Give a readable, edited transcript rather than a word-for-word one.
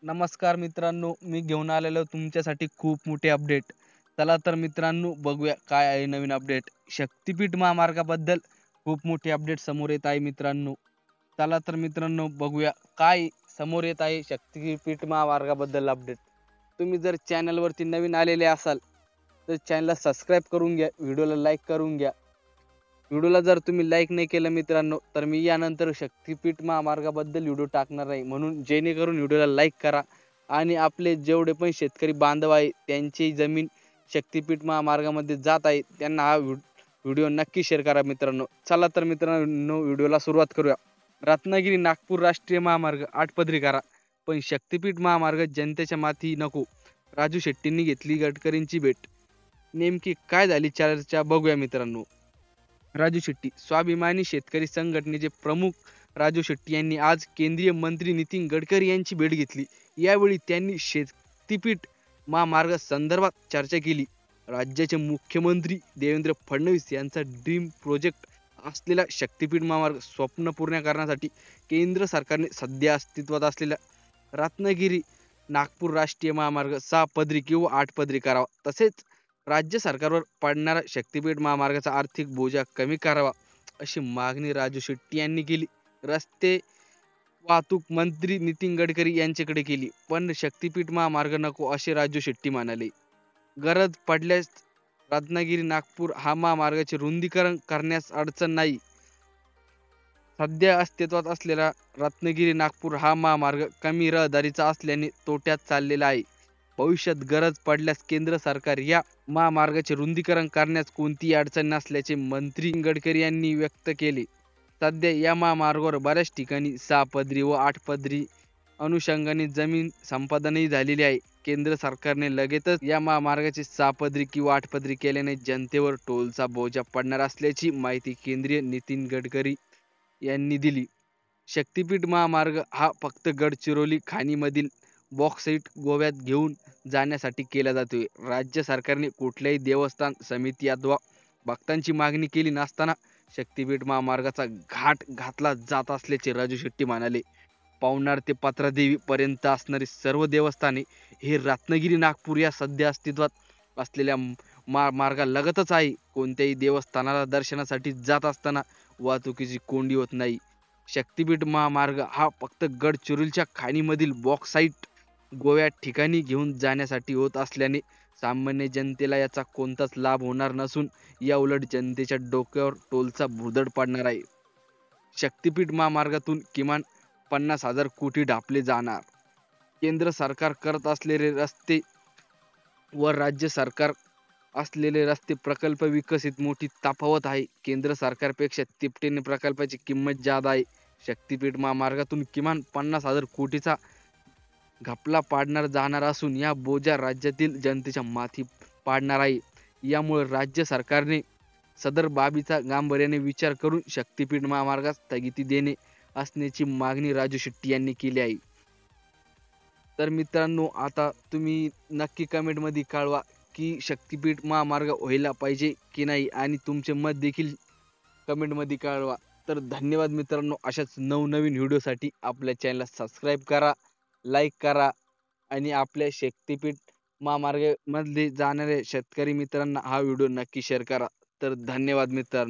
नमस्कार मित्रांनो, मी घेऊन आलेलो तुमच्यासाठी खूप मोठे अपडेट. चला तर मित्रांनो बघूया काय आहे नवीन अपडेट. शक्तिपीठ महामार्गाबद्दल खूप मोठे अपडेट समोर येत आहे मित्रांनो. चला तर मित्रांनो बघूया काय समोर येत आहे शक्तिपीठ महामार्गाबद्दल अपडेट. तुम्ही जर चॅनलवरती नवीन आलेले असाल तर चॅनलला सबस्क्राईब करून घ्या, व्हिडिओला लाईक करून घ्या. व्हिडिओला जर तुम्ही लाईक नाही केलं मित्रांनो तर मी यानंतर शक्तिपीठ महामार्गाबद्दल व्हिडिओ टाकणार नाही, म्हणून जेणेकरून व्हिडिओला लाईक करा आणि आपले जेवढे पण शेतकरी बांधव आहे त्यांची जमीन शक्तिपीठ महामार्गामध्ये जात आहे त्यांना हा व्हिडिओ नक्की शेअर करा मित्रांनो. चला तर मित्रांनो व्हिडिओला सुरुवात करूया. रत्नागिरी नागपूर राष्ट्रीय महामार्ग आठपदरी करा, पण शक्तिपीठ महामार्ग जनतेच्या माथी नको. राजू शेट्टींनी घेतली गडकरींची भेट. नेमकी काय झाली चर्चा बघूया मित्रांनो. राजू शेट्टी स्वाभिमानी शेतकरी संघटनेचे प्रमुख राजू शेट्टी यांनी आज केंद्रीय मंत्री नितीन गडकरी यांची भेट घेतली. यावेळी त्यांनी शक्तिपीठ महामार्ग संदर्भात चर्चा केली. राज्याचे मुख्यमंत्री देवेंद्र फडणवीस यांचा ड्रीम प्रोजेक्ट असलेला शक्तिपीठ महामार्ग स्वप्न पूर्ण करण्यासाठी केंद्र सरकारने सध्या अस्तित्वात असलेला रत्नागिरी नागपूर राष्ट्रीय महामार्ग 6 पदरी किंवा 8 पदरी करावा, तसेच राज्य सरकारवर पडणारा शक्तिपीठ महामार्गाचा आर्थिक बोजा कमी करावा अशी मागणी राजू शेट्टी यांनी केली. रस्ते वाहतूक मंत्री नितीन गडकरी यांच्याकडे केली, पण शक्तिपीठ महामार्ग नको असे राजू शेट्टी म्हणाले. गरज पडल्यास रत्नागिरी नागपूर हा महामार्गाचे रुंदीकरण करण्यास अडचण नाही. सध्या अस्तित्वात असलेला रत्नागिरी नागपूर हा महामार्ग कमी रहदारीचा असल्याने तोट्यात चाललेला आहे. भविष्यात गरज पडल्यास केंद्र सरकार या महामार्गाचे रुंदीकरण करण्यास कोणतीही अडचण नसल्याचे मंत्री गडकरी यांनी व्यक्त केले. सध्या या महामार्गावर बऱ्याच ठिकाणी 6 पदरी व 8 पदरी अनुषंगाने जमीन संपादनही झालेली आहे. केंद्र सरकारने लगेचच या महामार्गाचे 6 पदरी किंवा 8 पदरी केल्याने जनतेवर टोलचा बोजा पडणार असल्याची माहिती केंद्रीय नितीन गडकरी यांनी दिली. शक्तिपीठ महामार्ग हा फक्त गडचिरोली खाणीमधील बॉक्साईट गोव्यात घेऊन जाण्यासाठी केला जातोय. राज्य सरकारने कुठल्याही देवस्थान समिती अथवा भक्तांची मागणी केली नसताना शक्तिपीठ महामार्गाचा घाट घातला जात असल्याचे राजू शेट्टी म्हणाले. पवनार ते पाथर्डी पर्यंत असणारी सर्व देवस्थाने हे रत्नागिरी नागपूर या सध्या अस्तित्वात असलेल्या मार्गालगतच आहे. कोणत्याही देवस्थानाला दर्शनासाठी जात असताना वाहतुकीची कोंडी होत नाही. शक्तिपीठ महामार्ग हा फक्त गडचिरोलीच्या खाणीमधील बॉक्साईट गोव्या ठिकाणी घेऊन जाण्यासाठी होत असल्याने सामान्य जनतेला याचा कोणताच लाभ होणार नसून या उलट जनतेच्या डोक्यावर टोलचा भुर्दड पडणार आहे. शक्तिपीठ महामार्गातून किमान 50,000 कोटी ढापले जाणार. केंद्र सरकार करत असलेले रस्ते व राज्य सरकार असलेले रस्ते प्रकल्प विकसित मोठी तफावत आहे. केंद्र सरकारपेक्षा तिपटीने प्रकल्पाची किंमत जादा आहे. शक्तिपीठ महामार्गातून किमान 50,000 कोटीचा घपला पाडणार जाणार असून या बोजा राज्यातील जनतेच्या माथी पाडणार आहे. यामुळे राज्य सरकारने सदर बाबीचा गांभीर्याने विचार करून शक्तिपीठ महामार्गास स्थगिती देणे असण्याची मागणी राजू शेट्टी यांनी केली आहे. तर मित्रांनो आता तुम्ही नक्की कमेंटमध्ये कळवा की शक्तिपीठ महामार्ग व्हायला पाहिजे की नाही आणि तुमचे मत देखील कमेंटमध्ये कळवा. तर धन्यवाद मित्रांनो. अशाच नवनवीन व्हिडिओसाठी आपल्या चॅनलला सबस्क्राईब करा, लाईक करा आणि आपल्या शक्तिपीठ महामार्गामध्ये जाणाऱ्या शेतकरी मित्रांना हा व्हिडिओ नक्की शेअर करा. तर धन्यवाद मित्रांनो.